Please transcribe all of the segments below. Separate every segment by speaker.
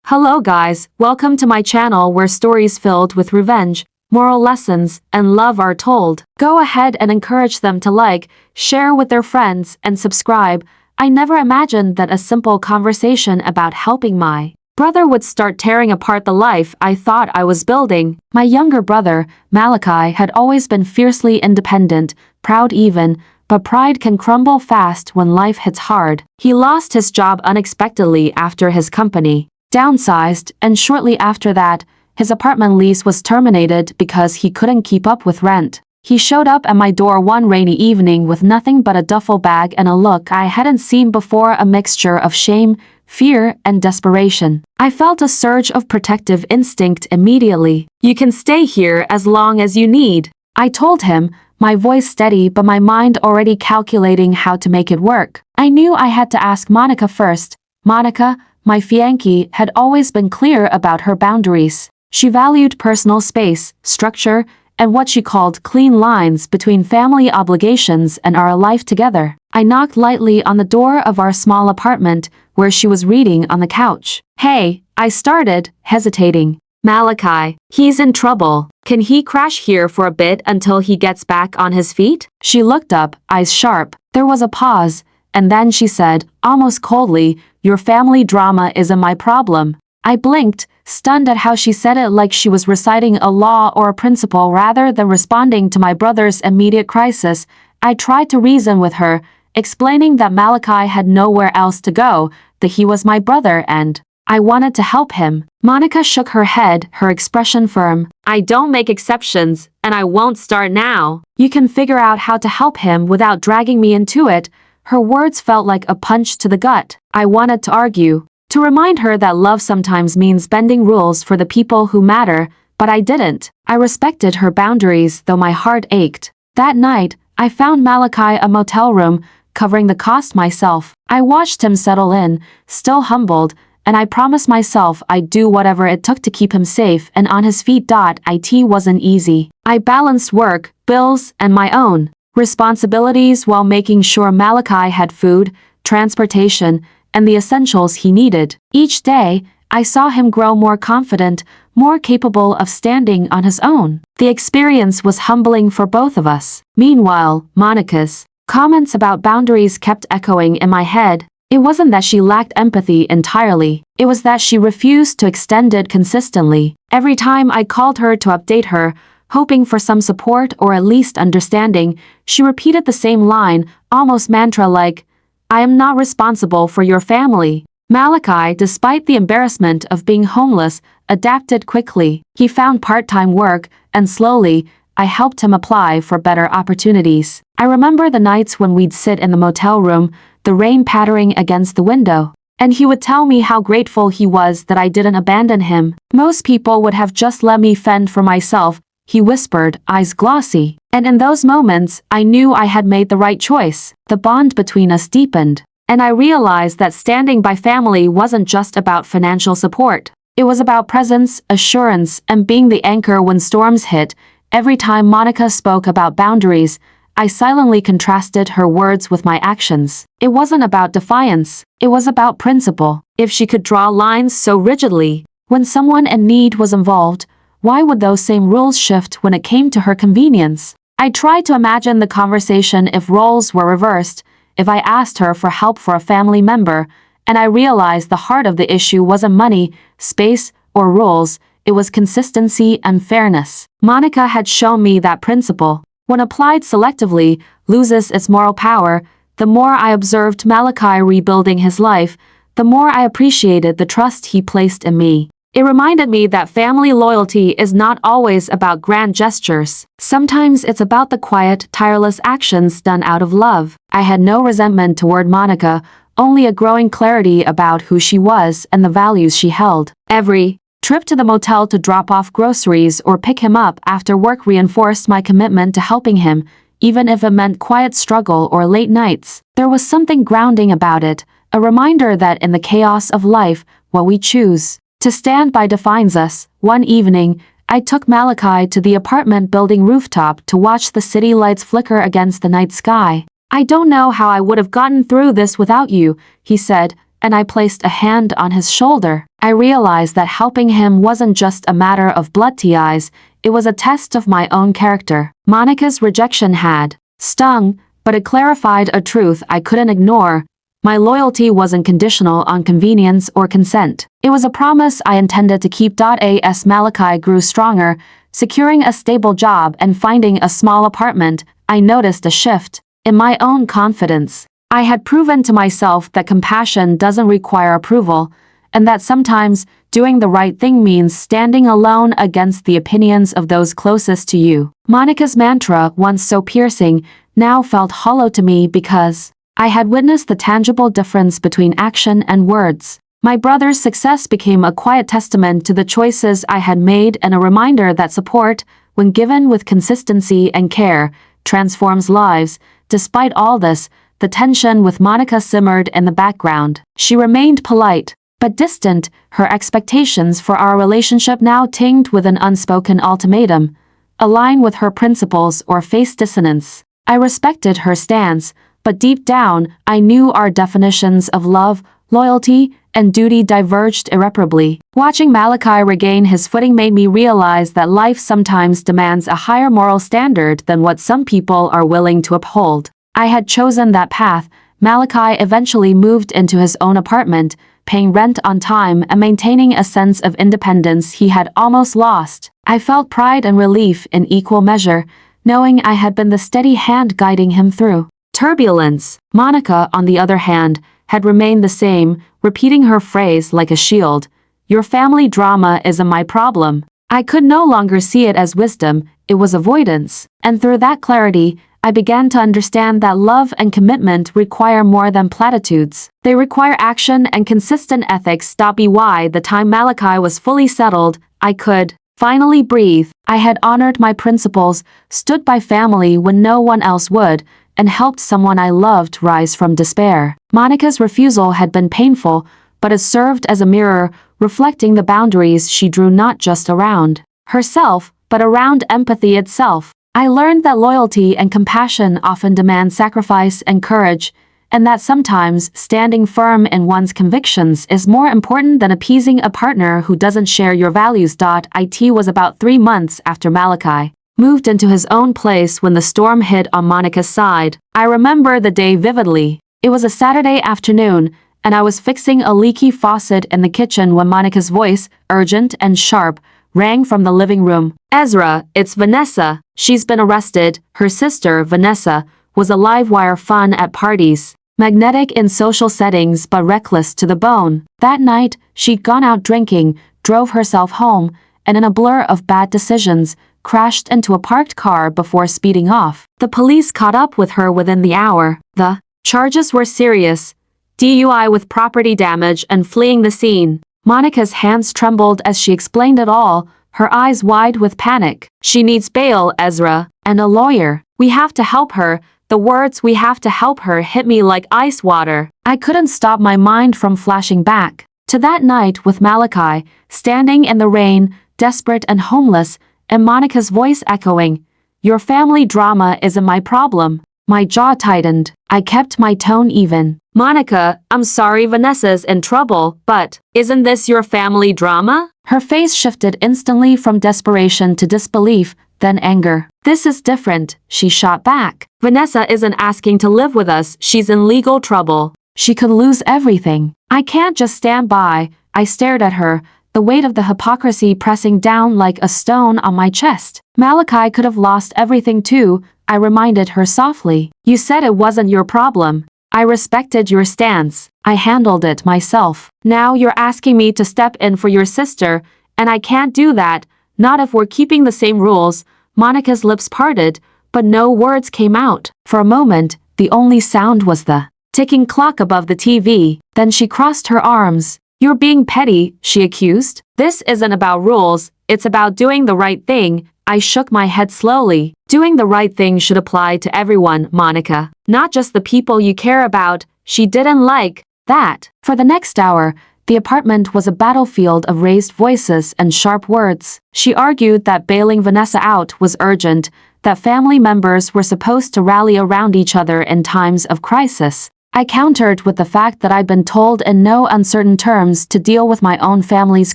Speaker 1: Hello guys, welcome to my channel where stories filled with revenge, moral lessons, and love are told. Go ahead and encourage them to like, share with their friends, and subscribe. I never imagined that a simple conversation about helping my brother would start tearing apart the life I thought I was building. My younger brother, Malachi, had always been fiercely independent, proud even, but pride can crumble fast when life hits hard. He lost his job unexpectedly after his company downsized, and shortly after that, his apartment lease was terminated because he couldn't keep up with rent. He showed up at my door one rainy evening with nothing but a duffel bag and a look I hadn't seen before, a mixture of shame, fear, and desperation. I felt a surge of protective instinct immediately. "You can stay here as long as you need," I told him, my voice steady but my mind already calculating how to make it work. I knew I had to ask Monica first. Monica, my fiancée, had always been clear about her boundaries. She valued personal space, structure, and what she called clean lines between family obligations and our life together. I knocked lightly on the door of our small apartment, where she was reading on the couch. "Hey," I started, hesitating. "Malachi, he's in trouble. Can he crash here for a bit until he gets back on his feet?" She looked up, eyes sharp. There was a pause, and then she said, almost coldly, "Your family drama isn't my problem." I blinked, stunned at how she said it, like she was reciting a law or a principle rather than responding to my brother's immediate crisis. I tried to reason with her, explaining that Malachi had nowhere else to go, that he was my brother and I wanted to help him. Monica shook her head, her expression firm. "I don't make exceptions, and I won't start now. You can figure out how to help him without dragging me into it." Her words felt like a punch to the gut. I wanted to argue, to remind her that love sometimes means bending rules for the people who matter, but I didn't. I respected her boundaries, though my heart ached. That night, I found Malachi a motel room, covering the cost myself. I watched him settle in, still humbled, and I promised myself I'd do whatever it took to keep him safe and on his feet. It wasn't easy. I balanced work, bills, and my own responsibilities while making sure Malachi had food, transportation, and the essentials he needed. Each day, I saw him grow more confident, more capable of standing on his own. The experience was humbling for both of us. Meanwhile, Monica's comments about boundaries kept echoing in my head. It wasn't that she lacked empathy entirely. It was that she refused to extend it consistently. Every time I called her to update her, hoping for some support or at least understanding, she repeated the same line, almost mantra-like, "I am not responsible for your family." Malachi, despite the embarrassment of being homeless, adapted quickly. He found part-time work, and slowly, I helped him apply for better opportunities. I remember the nights when we'd sit in the motel room, the rain pattering against the window, and he would tell me how grateful he was that I didn't abandon him. "Most people would have just let me fend for myself," he whispered, eyes glossy. And in those moments, I knew I had made the right choice. The bond between us deepened, and I realized that standing by family wasn't just about financial support. It was about presence, assurance, and being the anchor when storms hit. Every time Monica spoke about boundaries, I silently contrasted her words with my actions. It wasn't about defiance. It was about principle. If she could draw lines so rigidly, when someone in need was involved, why would those same rules shift when it came to her convenience? I tried to imagine the conversation if roles were reversed, if I asked her for help for a family member, and I realized the heart of the issue wasn't money, space, or rules. It was consistency and fairness. Monica had shown me that principle, when applied selectively, loses its moral power. The more I observed Malachi rebuilding his life, the more I appreciated the trust he placed in me. It reminded me that family loyalty is not always about grand gestures. Sometimes it's about the quiet, tireless actions done out of love. I had no resentment toward Monica, only a growing clarity about who she was and the values she held. Every trip to the motel to drop off groceries or pick him up after work reinforced my commitment to helping him, even if it meant quiet struggle or late nights. There was something grounding about it, a reminder that in the chaos of life, what we choose to stand by defines us. One evening, I took Malachi to the apartment building rooftop to watch the city lights flicker against the night sky. "I don't know how I would have gotten through this without you," he said, and I placed a hand on his shoulder. I realized that helping him wasn't just a matter of blood ties, it was a test of my own character. Monica's rejection had stung, but it clarified a truth I couldn't ignore. My loyalty wasn't conditional on convenience or consent. It was a promise I intended to keep. As Malachi grew stronger, securing a stable job and finding a small apartment, I noticed a shift in my own confidence. I had proven to myself that compassion doesn't require approval, and that sometimes doing the right thing means standing alone against the opinions of those closest to you. Monica's mantra, once so piercing, now felt hollow to me because I had witnessed the tangible difference between action and words. My brother's success became a quiet testament to the choices I had made and a reminder that support, when given with consistency and care, transforms lives. Despite all this, the tension with Monica simmered in the background. She remained polite, but distant, her expectations for our relationship now tinged with an unspoken ultimatum: align with her principles or face dissonance. I respected her stance, but deep down, I knew our definitions of love, loyalty, and duty diverged irreparably. Watching Malachi regain his footing made me realize that life sometimes demands a higher moral standard than what some people are willing to uphold. I had chosen that path. Malachi eventually moved into his own apartment, paying rent on time and maintaining a sense of independence he had almost lost. I felt pride and relief in equal measure, knowing I had been the steady hand guiding him through turbulence. Monica, on the other hand, had remained the same, repeating her phrase like a shield: "Your family drama isn't my problem." I could no longer see it as wisdom, it was avoidance. And through that clarity, I began to understand that love and commitment require more than platitudes. They require action and consistent ethics. By the time Malachi was fully settled, I could finally breathe. I had honored my principles, stood by family when no one else would, and helped someone I loved rise from despair. Monica's refusal had been painful, but it served as a mirror, reflecting the boundaries she drew not just around herself, but around empathy itself. I learned that loyalty and compassion often demand sacrifice and courage, and that sometimes standing firm in one's convictions is more important than appeasing a partner who doesn't share your values. It was about 3 months after Malachi moved into his own place when the storm hit on Monica's side. I remember the day vividly. It was a Saturday afternoon, and I was fixing a leaky faucet in the kitchen when Monica's voice, urgent and sharp, rang from the living room. "Ezra, it's Vanessa. She's been arrested." Her sister, Vanessa, was a live-wire fun at parties, magnetic in social settings but reckless to the bone. That night, she'd gone out drinking, drove herself home, and in a blur of bad decisions, crashed into a parked car before speeding off. The police caught up with her within the hour. The charges were serious: DUI with property damage and fleeing the scene. Monica's hands trembled as she explained it all, her eyes wide with panic. "She needs bail, Ezra, and a lawyer. We have to help her." The words "we have to help her" hit me like ice water. I couldn't stop my mind from flashing back to that night with Malachi, standing in the rain, desperate and homeless, and Monica's voice echoing, "Your family drama isn't my problem." My jaw tightened. I kept my tone even. "Monica, I'm sorry Vanessa's in trouble, but isn't this your family drama?" Her face shifted instantly from desperation to disbelief, then anger. "This is different," she shot back. "Vanessa isn't asking to live with us, she's in legal trouble. She could lose everything. I can't just stand by." I stared at her, the weight of the hypocrisy pressing down like a stone on my chest. "Malachi could have lost everything too," I reminded her softly. "You said it wasn't your problem. I respected your stance. I handled it myself. Now you're asking me to step in for your sister, and I can't do that, not if we're keeping the same rules." Monica's lips parted, but no words came out. For a moment, the only sound was the ticking clock above the TV. Then she crossed her arms. "You're being petty," she accused. "This isn't about rules, it's about doing the right thing." I shook my head slowly. "Doing the right thing should apply to everyone, Monica, not just the people you care about." She didn't like that. For the next hour, the apartment was a battlefield of raised voices and sharp words. She argued that bailing Vanessa out was urgent, that family members were supposed to rally around each other in times of crisis. I countered with the fact that I'd been told in no uncertain terms to deal with my own family's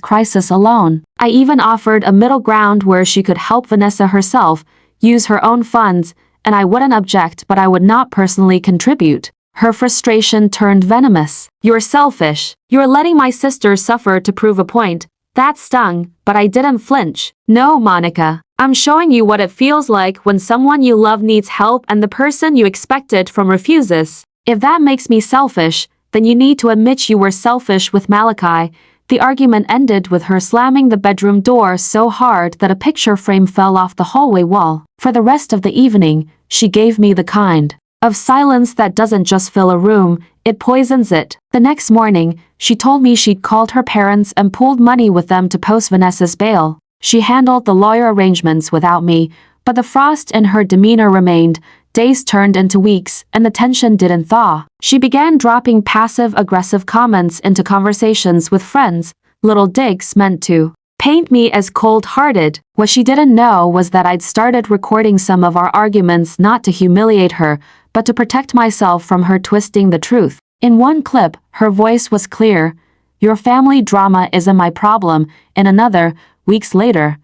Speaker 1: crisis alone. I even offered a middle ground where she could help Vanessa herself, use her own funds, and I wouldn't object, but I would not personally contribute. Her frustration turned venomous. "You're selfish. You're letting my sister suffer to prove a point." That stung, but I didn't flinch. "No, Monica. I'm showing you what it feels like when someone you love needs help and the person you expect it from refuses. If that makes me selfish, then you need to admit you were selfish with Malachi." The argument ended with her slamming the bedroom door so hard that a picture frame fell off the hallway wall. For the rest of the evening, she gave me the kind of silence that doesn't just fill a room, it poisons it. The next morning, she told me she'd called her parents and pooled money with them to post Vanessa's bail. She handled the lawyer arrangements without me, but the frost in her demeanor remained. Days turned into weeks, and the tension didn't thaw. She began dropping passive-aggressive comments into conversations with friends, little digs meant to paint me as cold-hearted. What she didn't know was that I'd started recording some of our arguments not to humiliate her, but to protect myself from her twisting the truth. In one clip, her voice was clear. "Your family drama isn't my problem." In another, weeks later,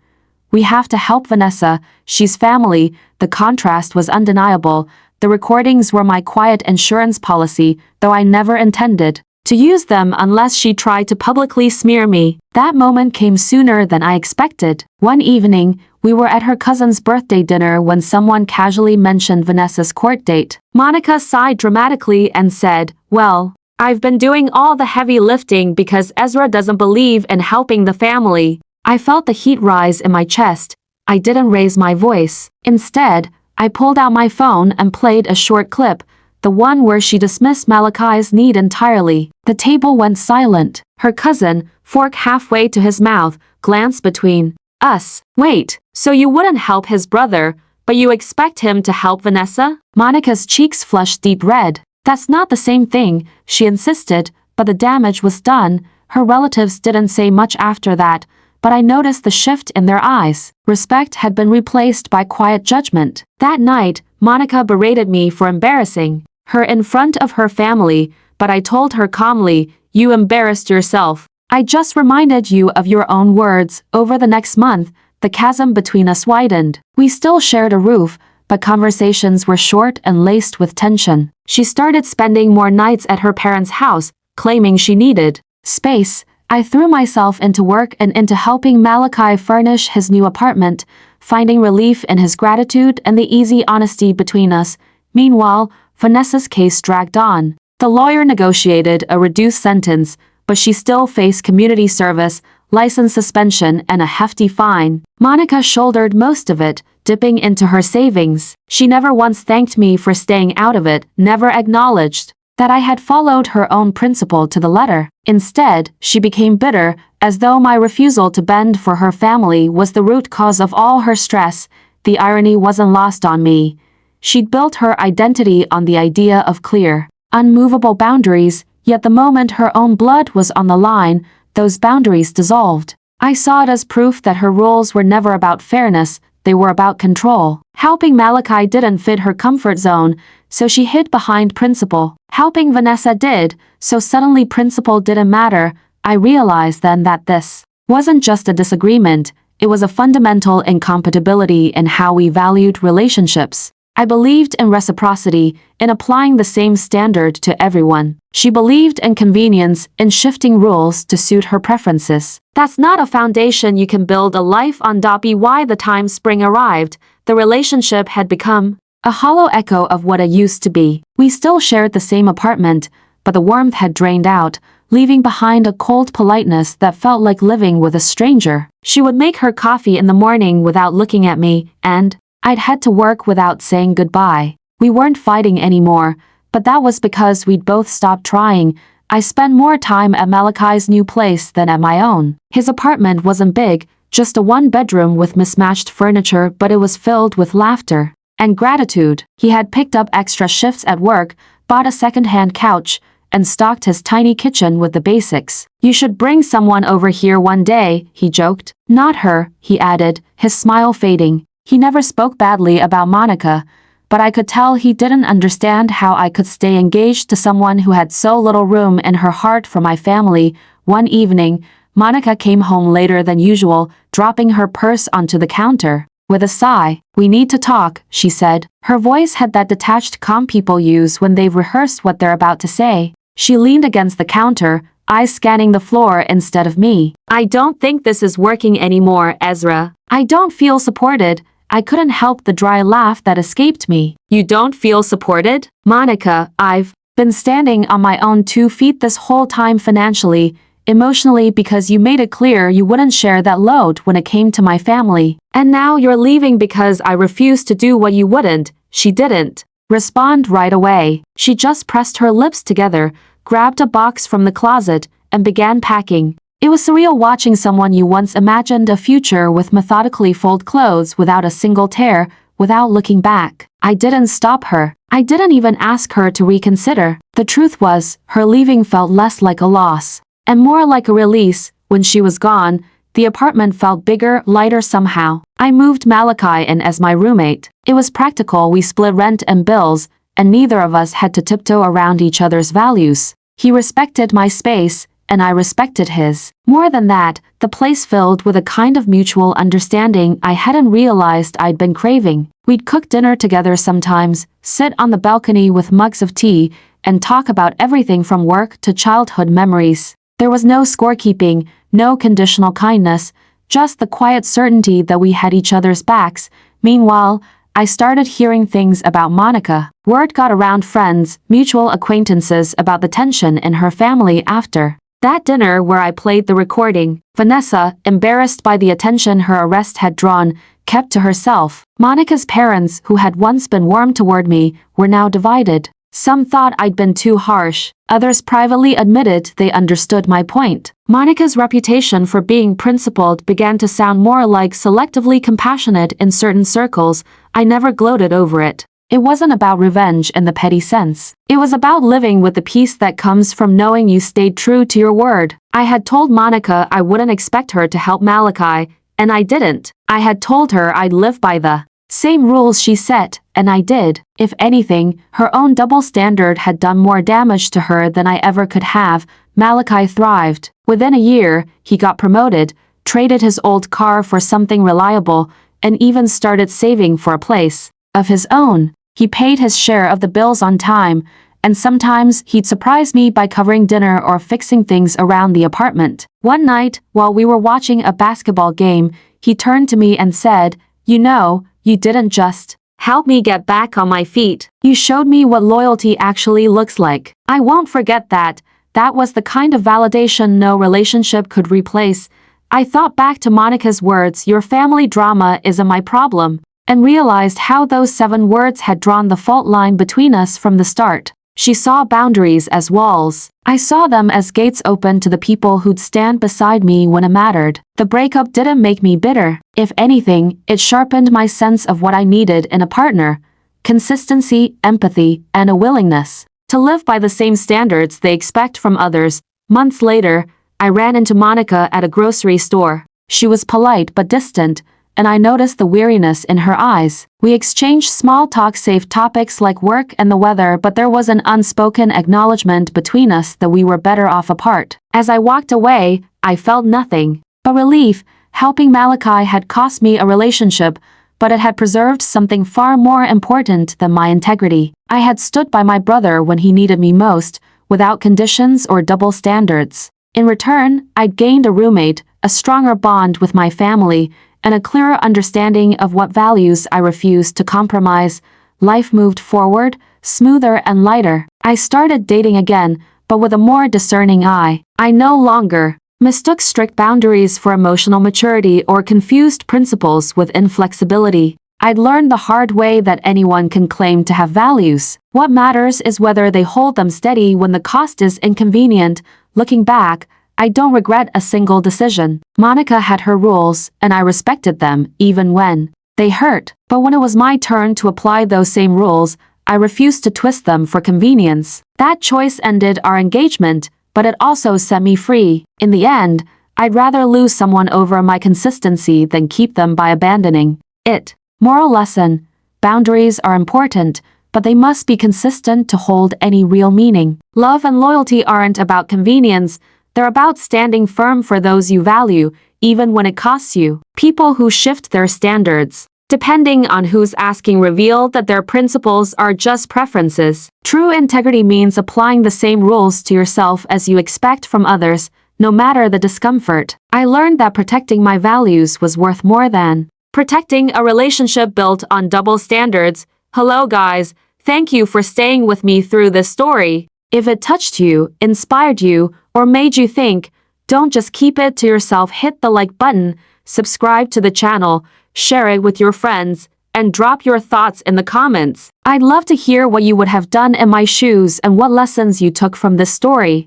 Speaker 1: "We have to help Vanessa, she's family." The contrast was undeniable. The recordings were my quiet insurance policy, though I never intended to use them unless she tried to publicly smear me. That moment came sooner than I expected. One evening, we were at her cousin's birthday dinner when someone casually mentioned Vanessa's court date. Monica sighed dramatically and said, "Well, I've been doing all the heavy lifting because Ezra doesn't believe in helping the family." I felt the heat rise in my chest. I didn't raise my voice. Instead, I pulled out my phone and played a short clip, the one where she dismissed Malachi's need entirely. The table went silent. Her cousin, fork halfway to his mouth, glanced between us. "Wait, so you wouldn't help his brother, but you expect him to help Vanessa?" Monica's cheeks flushed deep red. "That's not the same thing," she insisted, but the damage was done. Her relatives didn't say much after that, but I noticed the shift in their eyes. Respect had been replaced by quiet judgment. That night, Monica berated me for embarrassing her in front of her family, but I told her calmly, "You embarrassed yourself. I just reminded you of your own words." Over the next month, the chasm between us widened. We still shared a roof, but conversations were short and laced with tension. She started spending more nights at her parents' house, claiming she needed space. I threw myself into work and into helping Malachi furnish his new apartment, finding relief in his gratitude and the easy honesty between us. Meanwhile, Vanessa's case dragged on. The lawyer negotiated a reduced sentence, but she still faced community service, license suspension, and a hefty fine. Monica shouldered most of it, dipping into her savings. She never once thanked me for staying out of it, never acknowledged that I had followed her own principle to the letter. Instead, she became bitter, as though my refusal to bend for her family was the root cause of all her stress. The irony wasn't lost on me. She'd built her identity on the idea of clear, unmovable boundaries, yet the moment her own blood was on the line, those boundaries dissolved. I saw it as proof that her rules were never about fairness, they were about control. Helping Malachi didn't fit her comfort zone, so she hid behind principle. Helping Vanessa did, so suddenly principle didn't matter. I realized then that this wasn't just a disagreement, it was a fundamental incompatibility in how we valued relationships. I believed in reciprocity, in applying the same standard to everyone. She believed in convenience, in shifting rules to suit her preferences. That's not a foundation you can build a life on. By the time spring arrived, the relationship had become a hollow echo of what it used to be. We still shared the same apartment, but the warmth had drained out, leaving behind a cold politeness that felt like living with a stranger. She would make her coffee in the morning without looking at me, and I'd head to work without saying goodbye. We weren't fighting anymore, but that was because we'd both stopped trying. I spent more time at Malachi's new place than at my own. His apartment wasn't big, just a one-bedroom with mismatched furniture, but it was filled with laughter and gratitude. He had picked up extra shifts at work, bought a second-hand couch, and stocked his tiny kitchen with the basics. "You should bring someone over here one day," he joked. "Not her," he added, his smile fading. He never spoke badly about Monica, but I could tell he didn't understand how I could stay engaged to someone who had so little room in her heart for my family. One evening, Monica came home later than usual, dropping her purse onto the counter. With a sigh, "We need to talk," she said. Her voice had that detached calm people use when they've rehearsed what they're about to say. She leaned against the counter, eyes scanning the floor instead of me. "I don't think this is working anymore, Ezra. I don't feel supported." I couldn't help the dry laugh that escaped me. "You don't feel supported?" "Monica, I've been standing on my own 2 feet this whole time financially, emotionally, because you made it clear you wouldn't share that load when it came to my family. And now you're leaving because I refused to do what you wouldn't." She didn't respond right away. She just pressed her lips together, grabbed a box from the closet, and began packing. It was surreal watching someone you once imagined a future with methodically fold clothes without a single tear, without looking back. I didn't stop her. I didn't even ask her to reconsider. The truth was, her leaving felt less like a loss and more like a release. When she was gone, the apartment felt bigger, lighter somehow. I moved Malachi in as my roommate. It was practical. We split rent and bills, and neither of us had to tiptoe around each other's values. He respected my space, and I respected his. More than that, the place filled with a kind of mutual understanding I hadn't realized I'd been craving. We'd cook dinner together sometimes, sit on the balcony with mugs of tea, and talk about everything from work to childhood memories. There was no scorekeeping, no conditional kindness, just the quiet certainty that we had each other's backs. Meanwhile, I started hearing things about Monica. Word got around friends, mutual acquaintances about the tension in her family after that dinner where I played the recording. Vanessa, embarrassed by the attention her arrest had drawn, kept to herself. Monica's parents, who had once been warm toward me, were now divided. Some thought I'd been too harsh. Others privately admitted they understood my point. Monica's reputation for being principled began to sound more like selectively compassionate in certain circles. I never gloated over it. It wasn't about revenge in the petty sense. It was about living with the peace that comes from knowing you stayed true to your word. I had told Monica I wouldn't expect her to help Malachi, and I didn't. I had told her I'd live by the same rules she set, and I did. If anything, her own double standard had done more damage to her than I ever could have. Malachi thrived. Within a year, he got promoted, traded his old car for something reliable, and even started saving for a place of his own. He paid his share of the bills on time, and sometimes he'd surprise me by covering dinner or fixing things around the apartment. One night, while we were watching a basketball game, he turned to me and said, "You know, you didn't just help me get back on my feet. You showed me what loyalty actually looks like." I won't forget that. That was the kind of validation no relationship could replace. I thought back to Monica's words, "Your family drama isn't my problem," and realized how those 7 words had drawn the fault line between us from the start. She saw boundaries as walls. I saw them as gates open to the people who'd stand beside me when it mattered. The breakup didn't make me bitter. If anything, it sharpened my sense of what I needed in a partner: consistency, empathy, and a willingness to live by the same standards they expect from others. Months later, I ran into Monica at a grocery store. She was polite but distant, and I noticed the weariness in her eyes. We exchanged small talk, safe topics like work and the weather, but there was an unspoken acknowledgement between us that we were better off apart. As I walked away, I felt nothing but relief. Helping Malachi had cost me a relationship, but it had preserved something far more important than my integrity. I had stood by my brother when he needed me most, without conditions or double standards. In return, I'd gained a roommate, a stronger bond with my family, and a clearer understanding of what values I refused to compromise. Life moved forward, smoother and lighter. I started dating again, but with a more discerning eye. I no longer mistook strict boundaries for emotional maturity or confused principles with inflexibility. I'd learned the hard way that anyone can claim to have values. What matters is whether they hold them steady when the cost is inconvenient. Looking back, I don't regret a single decision. Monica had her rules, and I respected them, even when they hurt. But when it was my turn to apply those same rules, I refused to twist them for convenience. That choice ended our engagement, but it also set me free. In the end, I'd rather lose someone over my consistency than keep them by abandoning it. Moral lesson: Boundaries are important, but they must be consistent to hold any real meaning. Love and loyalty aren't about convenience, they're about standing firm for those you value, even when it costs you. People who shift their standards, depending on who's asking, reveal that their principles are just preferences. True integrity means applying the same rules to yourself as you expect from others, no matter the discomfort. I learned that protecting my values was worth more than protecting a relationship built on double standards. Hello guys, thank you for staying with me through this story. If it touched you, inspired you, or made you think, don't just keep it to yourself. Hit the like button, subscribe to the channel, share it with your friends, and drop your thoughts in the comments. I'd love to hear what you would have done in my shoes and what lessons you took from this story.